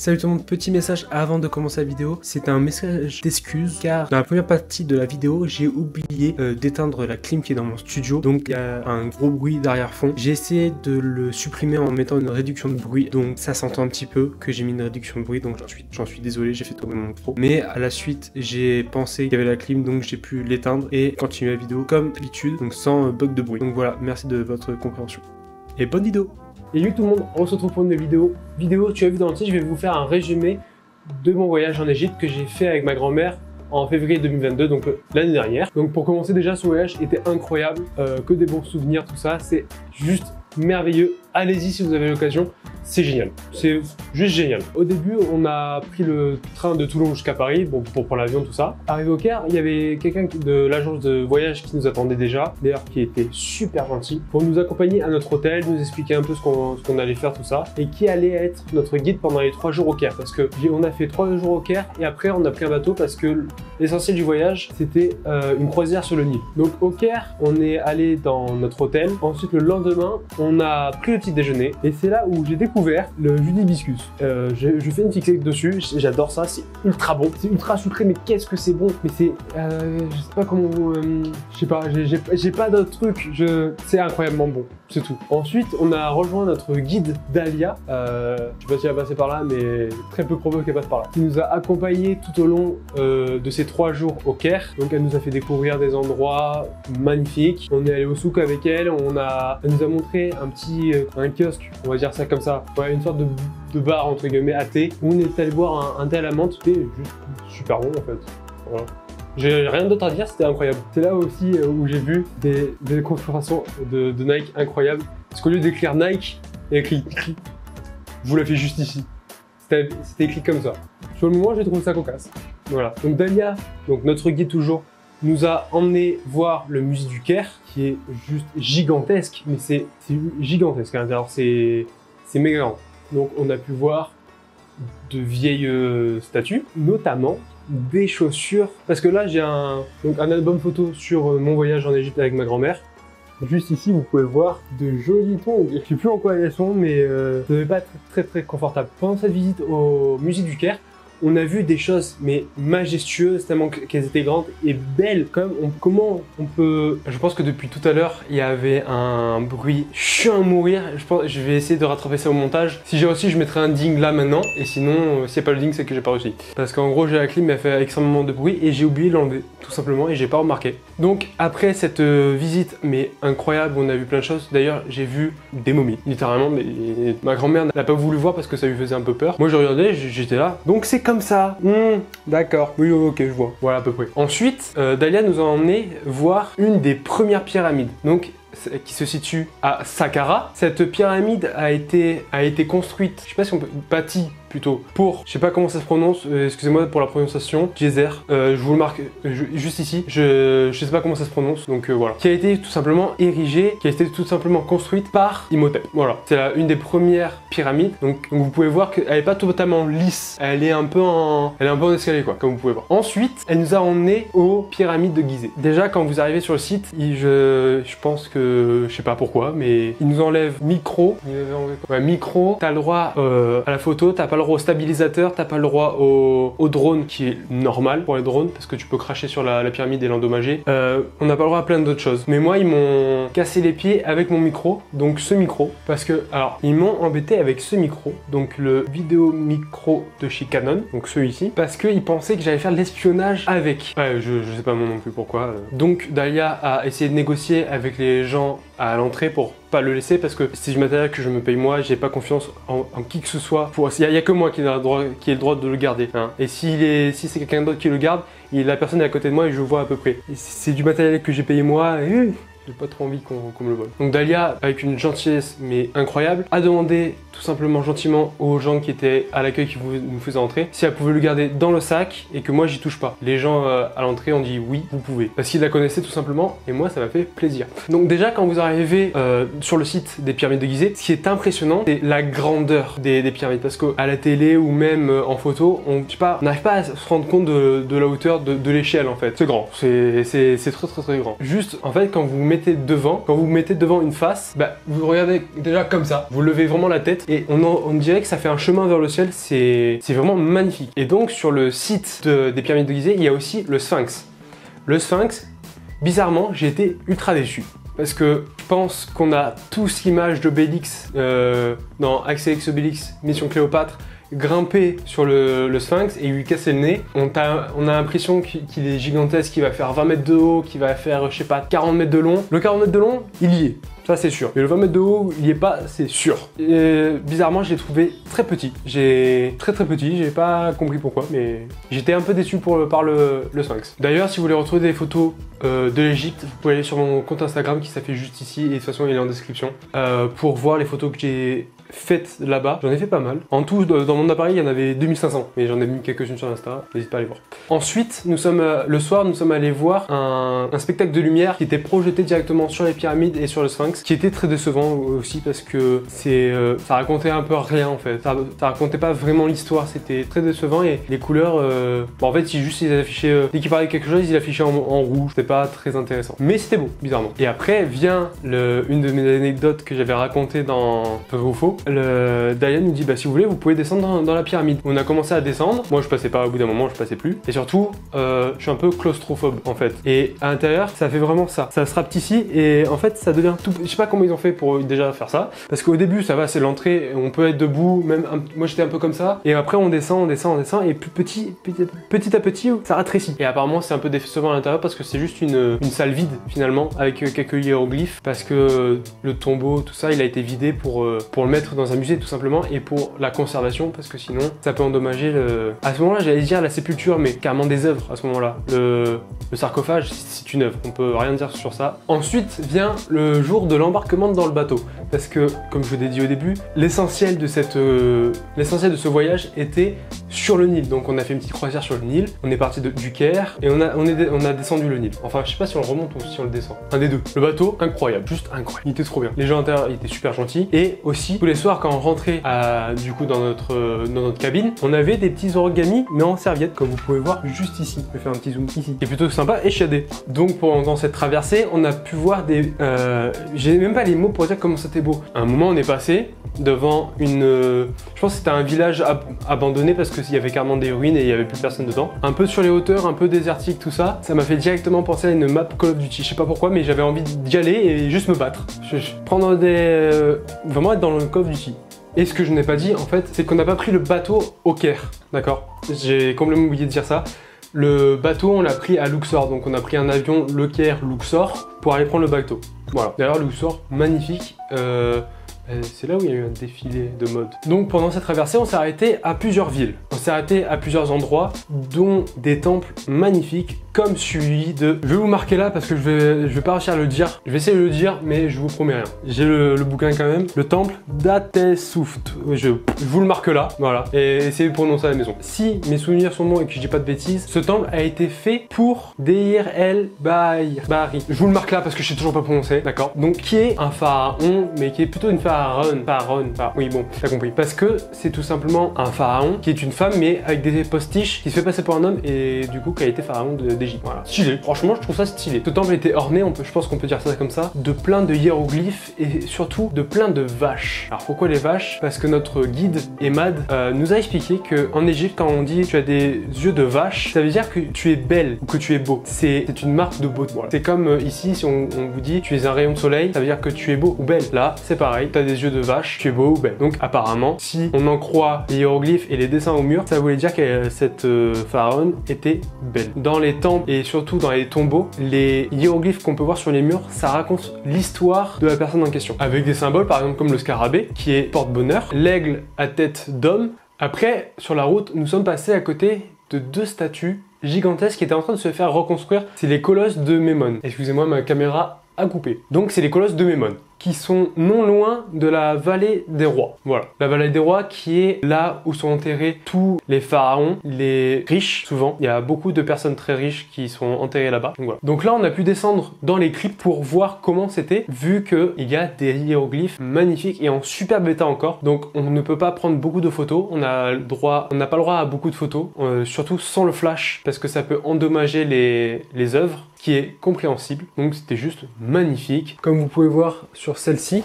Salut tout le monde, petit message avant de commencer la vidéo, c'est un message d'excuse car dans la première partie de la vidéo j'ai oublié d'éteindre la clim qui est dans mon studio, donc il y a un gros bruit d'arrière-fond. J'ai essayé de le supprimer en mettant une réduction de bruit, donc ça s'entend un petit peu que j'ai mis une réduction de bruit, donc j'en suis désolé, j'ai fait tomber mon micro. Mais à la suite j'ai pensé qu'il y avait la clim, donc j'ai pu l'éteindre et continuer la vidéo comme d'habitude, donc sans bug de bruit. Donc voilà, merci de votre compréhension et bonne vidéo. Et salut tout le monde, on se retrouve pour une vidéo. Tu as vu dans le titre, je vais vous faire un résumé de mon voyage en Égypte que j'ai fait avec ma grand-mère en février 2022, donc l'année dernière. Donc pour commencer déjà, ce voyage était incroyable, que des bons souvenirs, tout ça, c'est juste merveilleux. Allez-y si vous avez l'occasion, c'est génial, c'est juste génial. Au début, on a pris le train de Toulon jusqu'à Paris, bon, pour prendre l'avion, tout ça. Arrivé au Caire, il y avait quelqu'un de l'agence de voyage qui nous attendait déjà, d'ailleurs qui était super gentil, pour nous accompagner à notre hôtel, nous expliquer un peu ce qu'on allait faire, tout ça, et qui allait être notre guide pendant les 3 jours au Caire, parce que on a fait 3 jours au Caire, et après on a pris un bateau parce que l'essentiel du voyage, c'était une croisière sur le Nil. Donc au Caire, on est allé dans notre hôtel, ensuite le lendemain, on a pris le petit déjeuner, et c'est là où j'ai découvert le jus d'hibiscus. Je fais une fixette dessus, j'adore ça, c'est ultra bon, c'est ultra sucré, mais qu'est-ce que c'est bon. Mais c'est, je sais pas comment, je sais pas, j'ai pas d'autre truc, c'est incroyablement bon, c'est tout. Ensuite, on a rejoint notre guide Dalia, je sais pas si elle va passer par là, mais très peu probable qu'elle passe par là, qui nous a accompagnés tout au long de ces 3 jours au Caire. Donc elle nous a fait découvrir des endroits magnifiques, on est allé au souk avec elle, elle nous a montré un kiosque, on va dire ça comme ça, ouais, une sorte de bar entre guillemets à thé, où on est allé boire un thé à la menthe, c'était juste super bon en fait, voilà. J'ai rien d'autre à dire, c'était incroyable. C'est là aussi où j'ai vu des configurations de Nike incroyables, parce qu'au lieu d'écrire Nike, il y a écrit Nike. Je vous la fais juste ici, c'était écrit comme ça. Sur le moment j'ai trouvé ça cocasse, voilà. Donc Dalia, donc notre guide toujours, nous a emmené voir le musée du Caire, qui est juste gigantesque, mais c'est gigantesque à l'intérieur, c'est méga grand. Donc on a pu voir de vieilles statues, notamment des chaussures, parce que là j'ai un album photo sur mon voyage en Égypte avec ma grand-mère. Juste ici vous pouvez voir de jolies tongs, je sais plus en quoi elles sont, mais ça devait pas être très confortable. Pendant cette visite au musée du Caire, on a vu des choses mais majestueuses, tellement qu'elles étaient grandes et belles. Comment on peut... Je pense que depuis tout à l'heure, il y avait un bruit chiant à mourir. Je vais essayer de rattraper ça au montage. Si j'ai réussi, je mettrai un ding là maintenant. Et sinon, s'il n'y a pas le ding, c'est que j'ai pas réussi. Parce qu'en gros, j'ai la clim, elle fait extrêmement de bruit et j'ai oublié de l'enlever, tout simplement, et j'ai pas remarqué. Donc après cette visite, mais incroyable, on a vu plein de choses. D'ailleurs, j'ai vu des momies, littéralement. Mais ma grand-mère n'a pas voulu voir parce que ça lui faisait un peu peur. Moi, je regardais, j'étais là. Donc c'est comme ça. D'accord. Oui, ok, je vois. Voilà à peu près. Ensuite, Dalia nous a emmené voir une des premières pyramides. Donc qui se situe à Saqqara. Cette pyramide a été construite, je sais pas si on peut, bâtie plutôt, pour, je sais pas comment ça se prononce, excusez-moi pour la prononciation, Djeser, je vous le marque juste ici, je sais pas comment ça se prononce, donc voilà. Qui a été tout simplement érigée, qui a été tout simplement construite par Imhotep. Voilà, c'est une des premières pyramides, donc vous pouvez voir qu'elle est pas totalement lisse, elle est un peu en escalier quoi, comme vous pouvez voir. Ensuite, elle nous a emmené aux pyramides de Gizeh. Déjà quand vous arrivez sur le site, je pense que, je sais pas pourquoi, mais il nous enlève micro, micro, t'as le droit à la photo, t'as pas le droit au stabilisateur, t'as pas le droit au drone qui est normal pour les drones parce que tu peux cracher sur la pyramide et l'endommager. On n'a pas le droit à plein d'autres choses. Mais moi ils m'ont cassé les pieds avec mon micro, donc ce micro, parce que alors ils m'ont embêté avec ce micro, donc le vidéo micro de chez Canon, donc celui-ci, parce qu'ils pensaient que j'allais faire de l'espionnage avec. Ouais, je sais pas moi non plus pourquoi. Donc Dalia a essayé de négocier avec les gens à l'entrée pour pas le laisser parce que c'est du matériel que je me paye moi, j'ai pas confiance en qui que ce soit. Il y a que moi qui ai le droit de le garder. Hein. Et si c'est quelqu'un d'autre qui le garde, la personne est à côté de moi et je vois à peu près. C'est du matériel que j'ai payé moi et j'ai pas trop envie qu'on me le vole. Donc Dalia, avec une gentillesse mais incroyable, a demandé tout simplement gentiment aux gens qui étaient à l'accueil qui nous faisaient entrer si elle pouvait le garder dans le sac et que moi j'y touche pas. Les gens à l'entrée ont dit oui, vous pouvez. Parce qu'ils la connaissaient tout simplement et moi ça m'a fait plaisir. Donc déjà quand vous arrivez sur le site des pyramides de Gizeh, ce qui est impressionnant c'est la grandeur des pyramides parce qu'à la télé ou même en photo, on n'arrive pas à se rendre compte de la hauteur de l'échelle en fait. C'est grand, c'est très grand. Juste en fait quand vous mettez mettez devant, quand vous mettez devant une face, bah, vous regardez déjà comme ça, vous levez vraiment la tête et on dirait que ça fait un chemin vers le ciel, c'est vraiment magnifique. Et donc sur le site des pyramides de Gizeh, il y a aussi le Sphinx. Le Sphinx, bizarrement, j'ai été ultra déçu. Parce que je pense qu'on a tous l'image d'Obélix dans Astérix Obélix, Mission Cléopâtre, grimper sur le Sphinx et lui casser le nez. On a l'impression qu'il est gigantesque, qu'il va faire 20 mètres de haut, qu'il va faire, je sais pas, 40 mètres de long. Le 40 mètres de long, il y est. Ça c'est sûr. Mais le 20 mètres de haut, il y est pas, c'est sûr. Et, bizarrement, je l'ai trouvé très petit. Très petit, j'ai pas compris pourquoi, mais j'étais un peu déçu par le Sphinx. D'ailleurs, si vous voulez retrouver des photos de l'Égypte, vous pouvez aller sur mon compte Instagram qui s'affiche juste ici, et de toute façon il est en description, pour voir les photos que j'ai faites là-bas. J'en ai fait pas mal. En tout, dans mon appareil, il y en avait 2500, mais j'en ai mis quelques-unes sur Insta, n'hésite pas à aller voir. Ensuite, le soir, nous sommes allés voir un spectacle de lumière qui était projeté directement sur les pyramides et sur le Sphinx, qui était très décevant aussi parce que ça racontait un peu rien en fait. Ça racontait pas vraiment l'histoire, c'était très décevant et les couleurs, bon, en fait, ils affichaient, dès qu'ils parlaient de quelque chose, ils affichaient en rouge, c'était pas très intéressant. Mais c'était beau, bizarrement. Et après vient une de mes anecdotes que j'avais racontées dans Vrai ou Faux. Diane nous dit, bah si vous voulez, vous pouvez descendre dans la pyramide. On a commencé à descendre, moi je passais pas, au bout d'un moment je passais plus. Et surtout, je suis un peu claustrophobe en fait. Et à l'intérieur, ça fait vraiment ça. Ça se rapetissait et en fait ça devient tout... Je sais pas comment ils ont fait pour déjà faire ça. Parce qu'au début, ça va, c'est l'entrée, on peut être debout, même moi j'étais un peu comme ça. Et après on descend, et plus petit à petit, ça rétrécit. Et apparemment c'est un peu décevant à l'intérieur parce que c'est juste une salle vide finalement, avec quelques hiéroglyphes. Parce que le tombeau, tout ça, il a été vidé pour le mettre dans un musée tout simplement, et pour la conservation, parce que sinon ça peut endommager à ce moment-là, j'allais dire la sépulture, mais carrément des œuvres à ce moment-là. Le sarcophage, c'est une œuvre, on peut rien dire sur ça. Ensuite vient le jour de l'embarquement dans le bateau, parce que comme je vous l'ai dit au début, l'essentiel de ce voyage était sur le Nil. Donc on a fait une petite croisière sur le Nil, on est parti du Caire et on a descendu le Nil. Enfin, je sais pas si on le remonte ou si on le descend, un des deux. Le bateau, incroyable, juste incroyable, il était trop bien. Les gens à l'intérieur, ils étaient super gentils, et aussi tous les soirs quand on rentrait du coup dans notre cabine, on avait des petits origamis mais en serviette, comme vous pouvez voir juste ici. Je vais faire un petit zoom ici, qui est plutôt sympa et shadé. Donc pendant cette traversée, on a pu voir des... j'ai même pas les mots pour dire comment c'était beau. À un moment, on est passé devant je pense que c'était un village abandonné parce qu'il y avait carrément des ruines et il y avait plus personne dedans. Un peu sur les hauteurs, un peu désertique, tout ça. Ça m'a fait directement penser à une map Call of Duty. Je sais pas pourquoi, mais j'avais envie d'y aller et juste me battre. Prendre vraiment être dans le Call of Duty. Et ce que je n'ai pas dit en fait, c'est qu'on n'a pas pris le bateau au Caire, d'accord? J'ai complètement oublié de dire ça. Le bateau, on l'a pris à Luxor, donc on a pris un avion Le Caire-Luxor pour aller prendre le bateau. Voilà. D'ailleurs, Luxor, magnifique. C'est là où il y a eu un défilé de mode. Donc pendant cette traversée, on s'est arrêté à plusieurs villes. On s'est arrêté à plusieurs endroits, dont des temples magnifiques, comme celui de... Je vais vous marquer là parce que je vais pas réussir à le dire. Je vais essayer de le dire, mais je vous promets rien. J'ai le bouquin quand même. Le temple d'Hatshepsut. Je vous le marque là, voilà. Et essayez de prononcer à la maison. Si mes souvenirs sont bons et que je dis pas de bêtises, ce temple a été fait pour Deir el-Bahri. Je vous le marque là parce que je sais toujours pas prononcer, d'accord? Donc qui est un pharaon, mais qui est plutôt une pharaon. Oui bon, t'as compris. Parce que c'est tout simplement un pharaon qui est une femme, mais avec des postiches, qui se fait passer pour un homme et du coup qui a été pharaon d'Égypte. Voilà. Stylé. Franchement, je trouve ça stylé. Ce temple était orné, je pense qu'on peut dire ça comme ça, de plein de hiéroglyphes et surtout de plein de vaches. Alors pourquoi les vaches? Parce que notre guide Emad nous a expliqué que en Égypte, quand on dit tu as des yeux de vache, ça veut dire que tu es belle ou que tu es beau. C'est une marque de beauté. Voilà. C'est comme ici, si on vous dit tu es un rayon de soleil, ça veut dire que tu es beau ou belle. Là, c'est pareil. Tu as des yeux de vache, tu es beau ou belle. Donc apparemment, si on en croit les hiéroglyphes et les dessins au mur, ça voulait dire que cette pharaon était belle. Dans les temples et surtout dans les tombeaux, les hiéroglyphes qu'on peut voir sur les murs, ça raconte l'histoire de la personne en question. Avec des symboles par exemple comme le scarabée qui est porte-bonheur, l'aigle à tête d'homme. Après, sur la route, nous sommes passés à côté de deux statues gigantesques qui étaient en train de se faire reconstruire. C'est les colosses de Memnon. Excusez-moi, ma caméra a coupé. Donc c'est les colosses de Memnon. qui sont non loin de la vallée des rois. Voilà, la vallée des rois qui est là où sont enterrés tous les pharaons, les riches souvent. Il y a beaucoup de personnes très riches qui sont enterrées là-bas. Donc, voilà. Donc là, on a pu descendre dans les cryptes pour voir comment c'était, vu qu'il y a des hiéroglyphes magnifiques et en superbe état encore. Donc on ne peut pas prendre beaucoup de photos. On n'a pas le droit à beaucoup de photos, surtout sans le flash, parce que ça peut endommager les œuvres, qui est compréhensible. Donc c'était juste magnifique. Comme vous pouvez voir sur celle-ci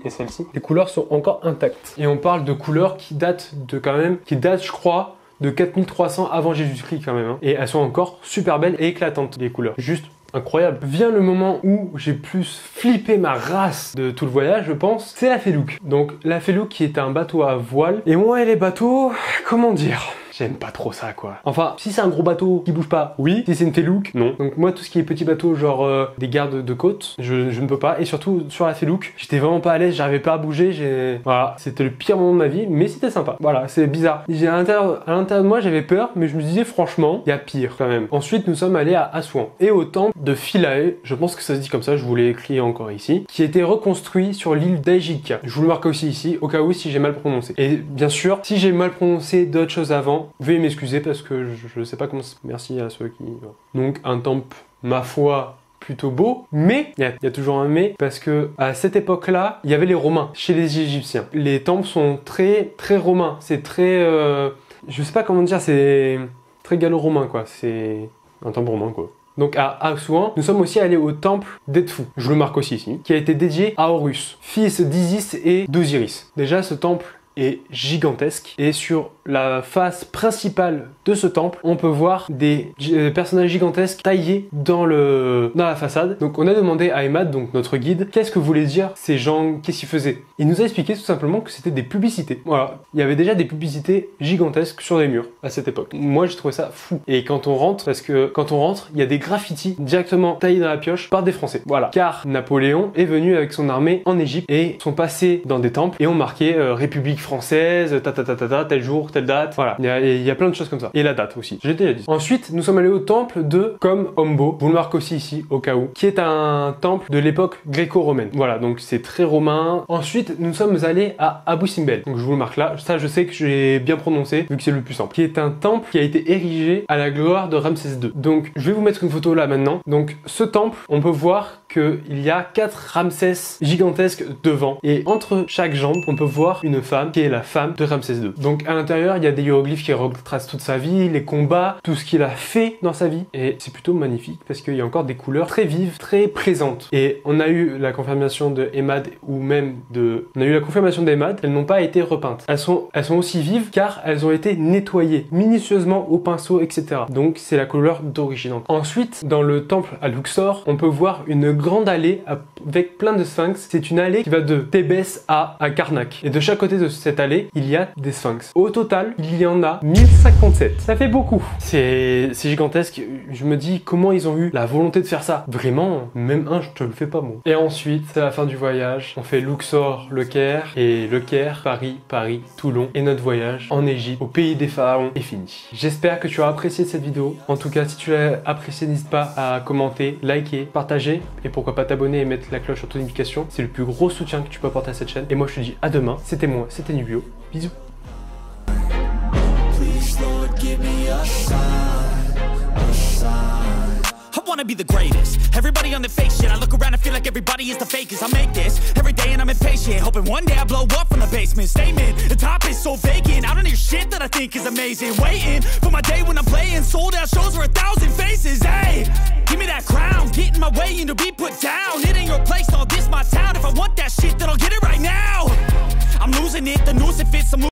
et celle-ci, les couleurs sont encore intactes. Et on parle de couleurs qui datent je crois, de 4300 avant Jésus-Christ quand même. Hein. Et elles sont encore super belles et éclatantes, les couleurs. Juste incroyable. Vient le moment où j'ai plus flippé ma race de tout le voyage, je pense. C'est la Feluc. Donc la Feluc qui est un bateau à voile. Et moi et les bateaux, comment dire ? J'aime pas trop ça quoi. Enfin, si c'est un gros bateau qui bouge pas, oui. Si c'est une Feluc, non. Donc moi tout ce qui est petit bateau, genre des gardes de côte, je ne peux pas. Et surtout sur la Feluc, j'étais vraiment pas à l'aise, j'arrivais pas à bouger. Voilà, c'était le pire moment de ma vie, mais c'était sympa. Voilà, c'est bizarre. À l'intérieur de moi, j'avais peur, mais je me disais franchement, il y a pire quand même. Ensuite, nous sommes allés à Assouan et au temple de Philae, je pense que ça se dit comme ça, je vous l'ai écrit encore ici, qui a été reconstruit sur l'île d'Aegika. Je vous le marque aussi ici, au cas où si j'ai mal prononcé. Et bien sûr, si j'ai mal prononcé d'autres choses avant, veuillez m'excuser parce que je sais pas comment... Merci à ceux qui... Donc un temple, ma foi, plutôt beau, mais il y a toujours un mais, parce que à cette époque-là, il y avait les Romains chez les Égyptiens. Les temples sont très romains, c'est très... je sais pas comment dire, c'est très gallo-romain quoi, c'est un temple romain quoi. Donc à Assouan, nous sommes aussi allés au temple d'Edfou, je le marque aussi ici, qui a été dédié à Horus, fils d'Isis et d'Osiris. Déjà ce temple est gigantesque et sur la face principale de ce temple, on peut voir des personnages gigantesques taillés dans la façade. Donc on a demandé à Emad, donc notre guide, qu'est-ce que voulaient dire ces gens, qu'est-ce qu'ils faisaient. Il nous a expliqué tout simplement que c'était des publicités. Voilà, il y avait déjà des publicités gigantesques sur les murs à cette époque. Moi j'ai trouvé ça fou. Et quand on rentre, il y a des graffitis directement taillés dans la pioche par des Français. Voilà, car Napoléon est venu avec son armée en Égypte et sont passés dans des temples et ont marqué République française, tel jour, telle date, voilà. Il y a plein de choses comme ça. Et la date aussi, je l'ai déjà dit. Ensuite, nous sommes allés au temple de Kom-Ombo, vous le marquez aussi ici, au cas où, qui est un temple de l'époque gréco-romaine. Voilà, donc c'est très romain. Ensuite, nous sommes allés à Abu Simbel, donc je vous le marque là. Ça, je sais que j'ai bien prononcé, vu que c'est le plus simple. Qui est un temple qui a été érigé à la gloire de Ramsès II. Donc, je vais vous mettre une photo là maintenant. Donc, ce temple, on peut voir qu'il y a 4 Ramsès gigantesques devant. Et entre chaque jambe, on peut voir une femme qui est la femme de Ramsès II. Donc à l'intérieur, il y a des hiéroglyphes qui retracent toute sa vie, les combats, tout ce qu'il a fait dans sa vie. Et c'est plutôt magnifique parce qu'il y a encore des couleurs très vives, très présentes. Et on a eu la confirmation de Emad On a eu la confirmation d'Emad, elles n'ont pas été repeintes. Elles sont aussi vives car elles ont été nettoyées minutieusement au pinceau, etc. Donc c'est la couleur d'origine. Ensuite, dans le temple à Luxor, on peut voir une grande allée avec plein de sphinx. C'est une allée qui va de Thébès à Karnak. Et de chaque côté de cette allée, il y a des sphinx. Au total, il y en a 1057. Ça fait beaucoup. C'est gigantesque. Je me dis comment ils ont eu la volonté de faire ça. Vraiment, même un, je te le fais pas moi. Et ensuite, c'est la fin du voyage. On fait Luxor, Le Caire, et Le Caire, Paris, Toulon. Et notre voyage en Égypte, au pays des pharaons, est fini. J'espère que tu as apprécié cette vidéo. En tout cas, si tu l'as apprécié, n'hésite pas à commenter, liker, partager, et pourquoi pas t'abonner et mettre la cloche sur notification. C'est le plus gros soutien que tu peux apporter à cette chaîne. Et moi, je te dis à demain. C'était moi, c'était Nubio. Bisous. I wanna be the greatest. Everybody on the fake shit. I look around and feel like everybody is the fakest. I make this every day and I'm impatient, hoping one day I blow up from the basement. Statement, the top is so vacant. I don't hear shit that I think is amazing. Waiting for my day when I'm playing sold out shows for 1,000 faces. Hey, give me that crown, get in my way and to be put down. It ain't your place, all this my town. If I want that shit, then I'll get it.